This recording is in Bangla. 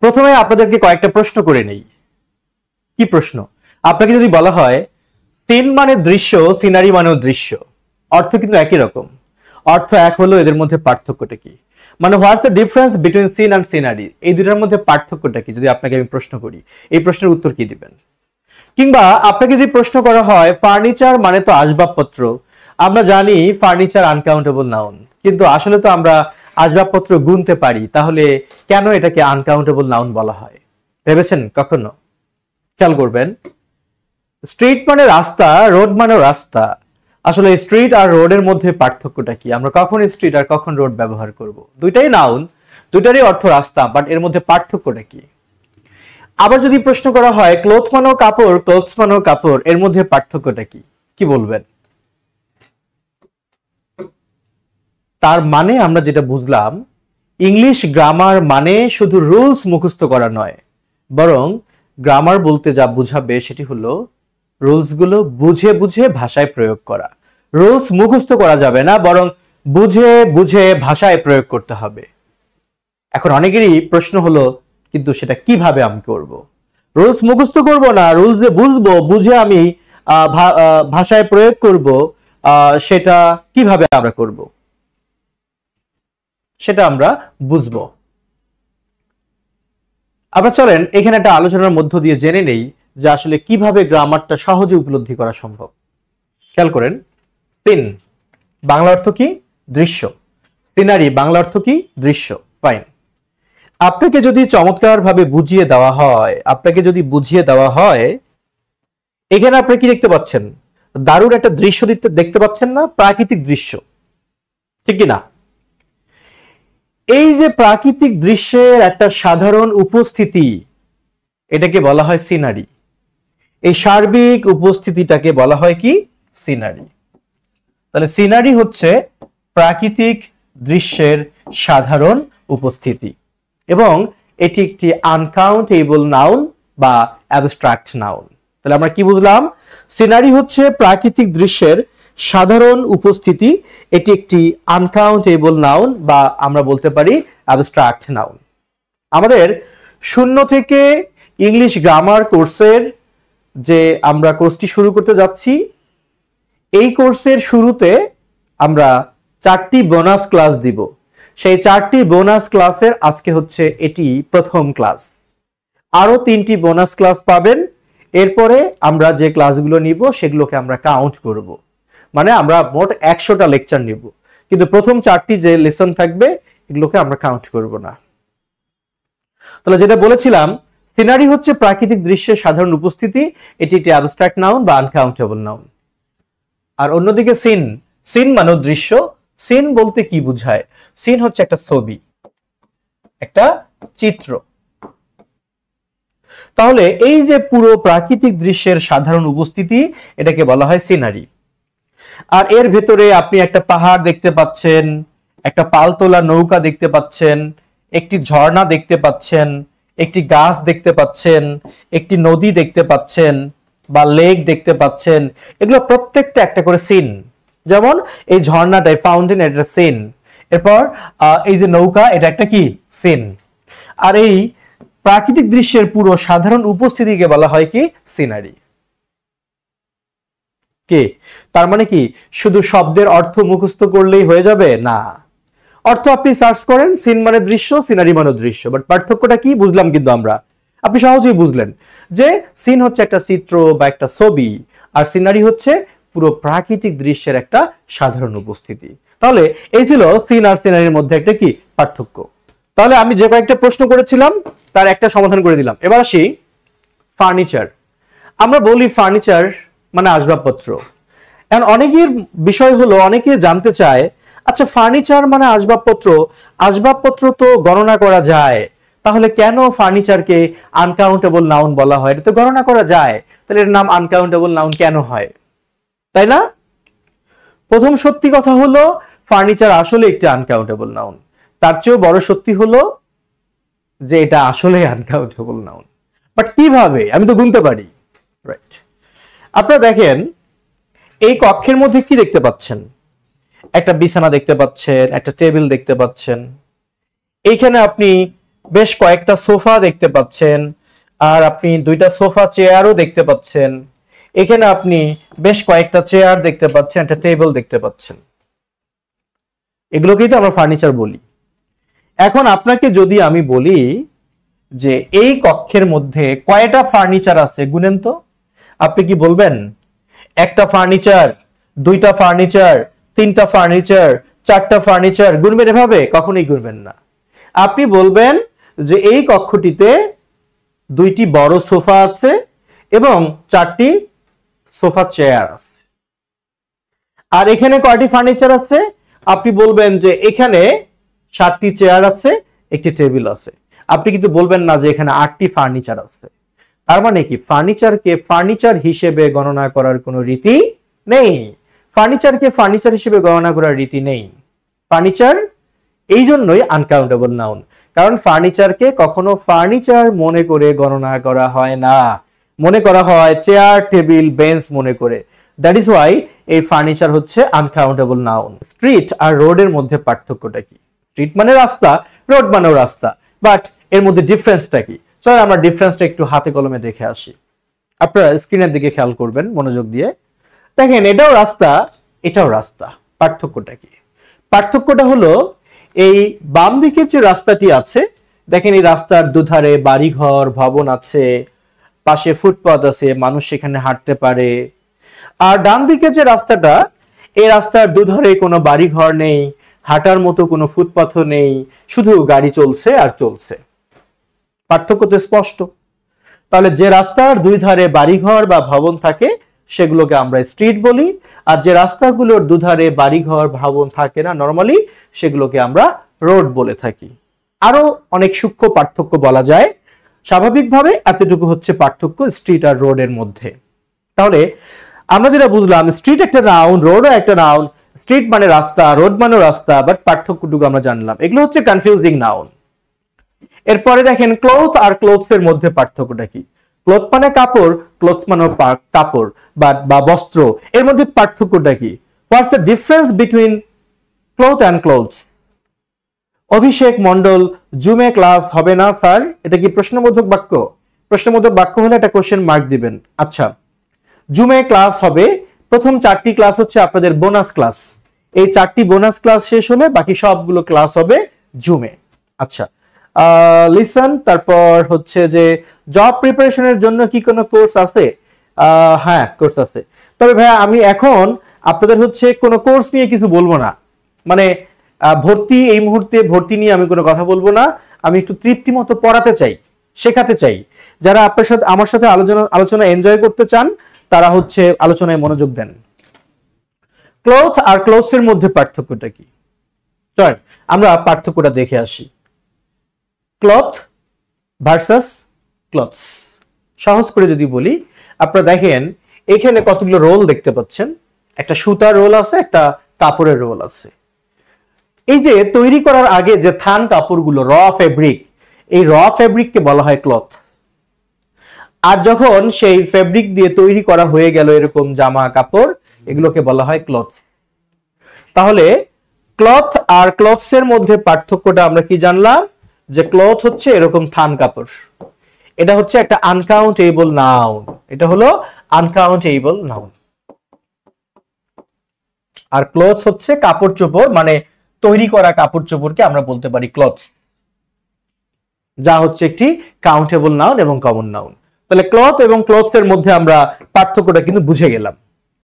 প্রথমে আপনাদেরকে কয়েকটা প্রশ্ন করে নেই। কি প্রশ্ন? আপনাকে যদি বলা হয় সিন মানে দৃশ্য, সিনারি মানেও দৃশ্য, অর্থ কিন্তু একই রকম, অর্থ এক হলো, এদের মধ্যে পার্থক্যটা কি? মানে what's the difference between scene and scenery, এই দুটার মধ্যে পার্থক্যটা কি? যদি আপনাকে আমি প্রশ্ন করি, এই প্রশ্নের উত্তর কি দিবেন? কিংবা আপনাকে যদি প্রশ্ন করা হয় ফার্নিচার মানে তো আসবাবপত্র, আমরা জানি ফার্নিচার আনকাউন্টেবল নাউন, কিন্তু আসলে তো আমরা আসবাবপত্র গুনতে পারি, তাহলে কেন এটাকে আনকাউন্টেবল নাউন বলা হয়? ভেবেছেন কখনো? খেয়াল করবেন, স্ট্রিট মানে রাস্তা, রোড মানে রাস্তা, আসলে স্ট্রিট আর রোডের মধ্যে পার্থক্যটা কি? আমরা কখন স্ট্রিট আর কখন রোড ব্যবহার করব? দুইটাই নাউন, দুইটারই অর্থ রাস্তা, বাট এর মধ্যে পার্থক্যটা কি? আবার যদি প্রশ্ন করা হয় ক্লোথ মানেও কাপড়, ক্লোথস মানেও কাপড়, এর মধ্যে পার্থক্যটা কি? কি বলবেন? তার মানে আমরা যেটা বুঝলাম, ইংলিশ গ্রামার মানে শুধু রুলস মুখস্থ করা নয়, বরং গ্রামার বলতে যা বুঝাবে সেটি হলো রুলস গুলো বুঝে বুঝে ভাষায় প্রয়োগ করা। রুলস মুখস্থ করা যাবে না, বরং বুঝে বুঝে ভাষায় প্রয়োগ করতে হবে। এখন অনেকেরই প্রশ্ন হলো, কিন্তু সেটা কিভাবে আমি করব? রুলস মুখস্থ করব না, রুলস যে বুঝবো, বুঝে আমি ভাষায় প্রয়োগ করব, সেটা কিভাবে আমরা করব? সেটা আমরা বুঝবো। আমরা চলেন এখানে একটা আলোচনার মধ্য দিয়ে জেনে নেই যে আসলে কিভাবে গ্রামারটা সহজে উপলব্ধি করা সম্ভব। খেয়াল করেন, সিন বাংলা অর্থ কি? দৃশ্য। সিনারি বাংলা অর্থ কি? দৃশ্য। ফাইন। আপনাকে যদি চমৎকার ভাবে বুঝিয়ে দেওয়া হয়, এখানে আপনি কি দেখতে পাচ্ছেন? দারুণ একটা দৃশ্য দেখতে পাচ্ছেন না? প্রাকৃতিক দৃশ্য, ঠিক কি না? এই যে প্রাকৃতিক দৃশ্যের একটা সাধারণ উপস্থিতি, এটাকে বলা হয় সিনারি। এই সার্বিক উপস্থিতিটাকে বলা হয় কি? সিনারি। তাহলে সিনারি হচ্ছে প্রাকৃতিক দৃশ্যের সাধারণ উপস্থিতি, এবং এটি একটি আনকাউন্টেবল নাউন বা অ্যাবস্ট্রাক্ট নাউন। তাহলে আমরা কি বুঝলাম? সিনারি হচ্ছে প্রাকৃতিক দৃশ্যের সাধারণ উপস্থিতি, এটি একটি আনকাউন্টেবল নাউন বা আমরা বলতে পারি অ্যাবস্ট্রাক্ট নাউন। আমাদের 0 থেকে ইংলিশ গ্রামার কোর্সের যে আমরা কোর্সটি শুরু করতে যাচ্ছি, এই কোর্সের শুরুতে আমরা 4টি বোনাস ক্লাস দিব। সেই 4টি বোনাস ক্লাসের আজকে হচ্ছে এটি প্রথম ক্লাস। আরো 3টি বোনাস ক্লাস পাবেন। এরপরে আমরা যে ক্লাসগুলো নিব সেগুলোকে আমরা কাউন্ট করব, মানে আমরা মোট 100টা লেকচার নিব, কিন্তু প্রথম 4টি যে লেসন থাকবে এগুলোকে আমরা কাউন্ট করব না। তাহলে যেটা বলেছিলাম, সিনারি হচ্ছে প্রাকৃতিক দৃশ্যের সাধারণ উপস্থিতি, এটি একটি অ্যাবস্ট্রাক্ট নাউন বা আনকাউন্টেবল নাউন। আর অন্যদিকে সিন, সিন মানে দৃশ্য। সিন বলতে কি বোঝায়? সিন হচ্ছে একটা ছবি, একটা চিত্র। তাহলে এই যে পুরো প্রাকৃতিক দৃশ্যের সাধারণ উপস্থিতি, এটাকে বলা হয় সিনারি। আর এর ভেতরে আপনি একটা পাহাড় দেখতে পাচ্ছেন, একটা পালতোলা নৌকা দেখতে পাচ্ছেন, একটি ঝর্ণা দেখতে পাচ্ছেন, একটি গাছ দেখতে পাচ্ছেন, একটি নদী দেখতে পাচ্ছেন বা লেক দেখতে পাচ্ছেন। এগুলো প্রত্যেকটা একটা করে সিন। যেমন এই ঝর্ণাটাই ফাউন্টেন, এটা সিন। এরপর এই যে নৌকা, এটা একটা কি? সিন। আর এই প্রাকৃতিক দৃশ্যের পুরো সাধারণ উপস্থিতিকে বলা হয় কি? সিনারি। কি তার মানে কি শুধু শব্দের অর্থ মুখস্থ করলেই হয়ে যাবে? না, অর্থ আপনি সার্চ করেন, সিন মানে দৃশ্য, সিনারি মানে দৃশ্য, বাট পার্থক্যটা কি বুঝলাম কিন্তু আমরা। আপনি সহজেই বুঝলেন যে সিন হচ্ছে একটা চিত্র বা একটা ছবি, আর সিনারি হচ্ছে পুরো প্রাকৃতিক দৃশ্যের একটা সাধারণ উপস্থিতি। তাহলে এই ছিল সিন আর সিনারির মধ্যে একটা কি পার্থক্য। তাহলে আমি যে কয়েকটা প্রশ্ন করেছিলাম তার একটা সমাধান করে দিলাম। এবার আসি ফার্নিচার। আমরা বলি ফার্নিচার মানে আসবাবপত্র। এখন অনেকের বিষয় হলো, অনেকে জানতে চায়, আচ্ছা ফার্নিচার মানে আসবাবপত্র, আসবাবপত্র তো গণনা করা যায়, তাহলে কেন ফার্নিচারকে আনকাউন্টেবল নাউন বলা হয়? এটা তো গণনা করা যায়, তাহলে এর নাম আনকাউন্টেবল নাউন কেন হয়? তাই না? প্রথম সত্যি কথা হলো ফার্নিচার আসলে একটি আনকাউন্টেবল নাউন। তার চেয়েও বড় সত্যি হলো যে এটা আসলে আনকাউন্টেবল নাউন। বাট কিভাবে? আমি তো গুনতে পারি, রাইট? আপনারা দেখেন, এই কক্ষের মধ্যে কি দেখতে পাচ্ছেন? একটা বিছানা দেখতে পাচ্ছেন, একটা টেবিল দেখতে পাচ্ছেন। এইখানে আপনি বেশ কয়েকটা সোফা দেখতে পাচ্ছেন, আর আপনি দুইটা সোফা চেয়ারও দেখতে পাচ্ছেন। এখানে আপনি বেশ কয়েকটা চেয়ার দেখতে পাচ্ছেন, একটা টেবিল দেখতে পাচ্ছেন। এগুলোকেই তো আমরা ফার্নিচার বলি। এখন আপনাকে যদি আমি বলি যে এই কক্ষের মধ্যে কয়টা ফার্নিচার আছে গুনেন তো, আপনি কি বলবেন একটা ফার্নিচার, দুইটা ফার্নিচার, তিনটা ফার্নিচার, চারটা ফার্নিচার? গুনবেন এভাবে? কখনোই গুনবেন না। আপনি বলবেন যে এই কক্ষটিতে দুইটি বড় সোফা আছে এবং চারটি সোফা চেয়ার আছে। আর এখানে কয়টি ফার্নিচার আছে? আপনি বলবেন যে এখানে 7টি চেয়ার আছে, একটি টেবিল আছে। আপনি কিন্তু বলবেন না যে এখানে 8টি ফার্নিচার আছে। তার মানে কি ফার্নিচারকে ফার্নিচার হিসেবে গণনা করার কোনো রীতি নেই। ফার্নিচারকে ফার্নিচার হিসেবে গণনা করার রীতি নেই। ফার্নিচার এই জন্যই আনকাউন্টেবল নাউন, কারণ ফার্নিচারকে কখনো ফার্নিচার মনে করে গণনা করা হয় না, মনে করা হয় চেয়ার, টেবিল, বেঞ্চ মনে করে। দ্যাট ইজ ওয়াই এই ফার্নিচার হচ্ছে আনকাউন্টেবল নাউন। স্ট্রিট আর রোডের মধ্যে পার্থক্যটা কি? স্ট্রিট মানে রাস্তা, রোড মানেও রাস্তা, বাট এর মধ্যে ডিফারেন্সটা কি? চলো আমরা ডিফারেন্সটা একটু হাতে কলমে দেখে আসি। আপনারা স্ক্রিনের দিকে খেয়াল করবেন মনোযোগ দিয়ে। দেখেন এটাও রাস্তা, এটাও রাস্তা। পার্থক্যটা কি? পার্থক্যটা হলো এই বাম দিকে যে রাস্তাটি আছে, দেখেন এই রাস্তার দুধারে বাড়িঘর, ভবন আছে, পাশে ফুটপাথ আছে, মানুষ সেখানে হাঁটতে পারে। আর ডান দিকে যে রাস্তাটা, এই রাস্তার দুধারে কোনো বাড়িঘর নেই, হাঁটার মতো কোনো ফুটপাথও নেই, শুধু গাড়ি চলছে আর চলছে। পার্থক্য তো স্পষ্ট। তাহলে যে রাস্তার দুই ধারে বাড়িঘর বা ভবন থাকে সেগুলোকে আমরা স্ট্রিট বলি, আর যে রাস্তাগুলোর দুধারে বাড়িঘর ভবন থাকে না নরমালি, সেগুলোকে আমরা রোড বলে থাকি। আরো অনেক সূক্ষ্ম পার্থক্য বলা যায়, স্বাভাবিকভাবে এতটুকু হচ্ছে পার্থক্য স্ট্রিট আর রোডের মধ্যে। তাহলে আমরা যেটা বুঝলাম, স্ট্রিট একটা নাউন, রোডও একটা নাউন। স্ট্রিট মানে রাস্তা, রোড মানেও রাস্তা, বাট পার্থক্যটুকু আমরা জানলাম। এগুলো হচ্ছে কনফিউজিং নাউন। এরপরে দেখেন ক্লোথ আর ক্লোথস এর মধ্যে পার্থক্যটা কি? ক্লোথ মানে কাপড়, ক্লোথস মানে কাপড় বা বস্ত্র। এর মধ্যে পার্থক্যটা কি? What's the difference between cloth and clothes? Abhishek Mondal জুমে ক্লাস হবে না স্যার, এটা কি প্রশ্নবোধক বাক্য? প্রশ্নবোধক বাক্য হলে একটা কোশ্চেন মার্ক দিবেন। আচ্ছা, জুমে ক্লাস হবে, প্রথম 4টি ক্লাস হচ্ছে আপনাদের বোনাস ক্লাস। এই 4টি বোনাস ক্লাস শেষ হলে বাকি সবগুলো ক্লাস হবে জুমে। আচ্ছা, লিসন, তারপর হচ্ছে যে জব প্রিপারেশনের জন্য কি কোনো কোর্স আছে? হ্যাঁ, কোর্স আছে। তবে ভাইয়া আমি এখন আপনাদের হচ্ছে কোনো কোর্স নিয়ে কিছু বলবো না, মানে ভর্তি, এই মুহূর্তে ভর্তি নিয়ে আমি কোনো কথা বলবো না। আমি একটু তৃপ্তি মতো পড়াতে চাই, শেখাতে চাই। যারা আপনার সাথে আমার সাথে আলোচনা এনজয় করতে চান তারা হচ্ছে আলোচনায় মনোযোগ দেন। ক্লথ আর ক্লোথস এর মধ্যে পার্থক্যটা কি? চলেন আমরা পার্থক্যটা দেখে আসি। Cloth versus clothes. সহজ করে যদি বলি, আপনারা দেখেন এখানে কতগুলো রোল দেখতে পাচ্ছেন। একটা সুতার রোল আছে, একটা কাপড়ের রোল আছে। এই যে তৈরি করার আগে যে থান কাপড়গুলো, র ফেব্রিক, এই র ফেব্রিককে বলা হয় ক্লথ। আর যখন সেই ফেব্রিক দিয়ে তৈরি করা হয়ে গেল এরকম জামা কাপড়, এগুলোকে বলা হয় ক্লথস। তাহলে ক্লথ আর ক্লথস এর মধ্যে পার্থক্যটা আমরা কি জানলাম? যে ক্লথ হচ্ছে এরকম থান কাপড়, এটা হচ্ছে একটা আনকাউন্টেবল নাউন, এটা হলো আনকাউন্টেবল নাউন। আর ক্লথস হচ্ছে কাপড় চোপড়, মানে তৈরি করা কাপড় চোপড়কে আমরা বলতে পারি ক্লথস, যা হচ্ছে একটি কাউন্টেবল নাউন এবং কমন নাউন। তাহলে ক্লথ এবং ক্লথস এর মধ্যে আমরা পার্থক্যটা কিন্তু বুঝে গেলাম।